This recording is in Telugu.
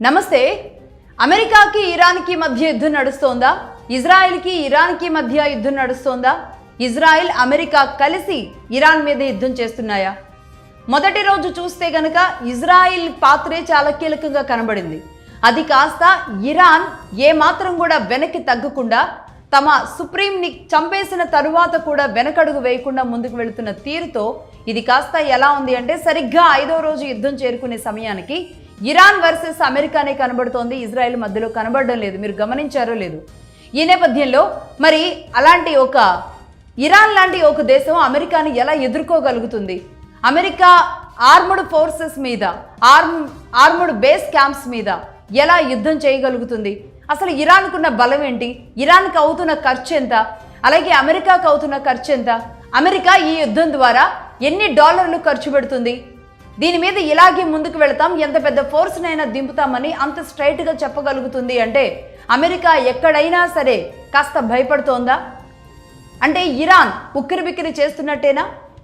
నమస్తే. అమెరికాకి ఇరాన్కి మధ్య యుద్ధం నడుస్తోందా? ఇజ్రాయెల్కి ఇరాన్కి మధ్య యుద్ధం నడుస్తోందా? ఇజ్రాయెల్ అమెరికా కలిసి ఇరాన్ మీద యుద్ధం చేస్తున్నాయా? మొదటి రోజు చూస్తే గనక ఇజ్రాయెల్ పాత్రే చాలా కీలకంగా కనబడింది. అది కాస్త ఇరాన్ ఏమాత్రం కూడా వెనక్కి తగ్గకుండా తమ సుప్రీంని చంపేసిన తరువాత కూడా వెనకడుగు వేయకుండా ముందుకు వెళుతున్న తీరుతో ఇది కాస్త ఎలా ఉంది అంటే సరిగ్గా 5వ రోజు యుద్ధం చేరుకునే సమయానికి ఇరాన్ వర్సెస్ అమెరికానే కనబడుతోంది. ఇజ్రాయెల్ మధ్యలో కనబడడం లేదు. మీరు గమనించారో లేదు. ఈ నేపథ్యంలో మరి అలాంటి ఒక ఇరాన్ లాంటి ఒక దేశం అమెరికాని ఎలా ఎదుర్కోగలుగుతుంది? అమెరికా ఆర్మ్డ్ ఫోర్సెస్ మీద, ఆర్మ్డ్ బేస్ క్యాంప్స్ మీద ఎలా యుద్ధం చేయగలుగుతుంది? అసలు ఇరాన్కున్న బలం ఏంటి? ఇరాన్కి అవుతున్న ఖర్చు ఎంత? అలాగే అమెరికాకు అవుతున్న ఖర్చు ఎంత? అమెరికా ఈ యుద్ధం ద్వారా ఎన్ని డాలర్లు ఖర్చు పెడుతుంది? దీని మీద ఇలాగే ముందుకు వెళతాం, ఎంత పెద్ద ఫోర్స్నైనా దింపుతామని అంత స్ట్రైట్గా చెప్పగలుగుతుంది అంటే అమెరికా ఎక్కడైనా సరే కాస్త భయపడుతోందా? అంటే ఇరాన్ ఉక్కిరిబిక్కిరి చేస్తున్నట్టేనా?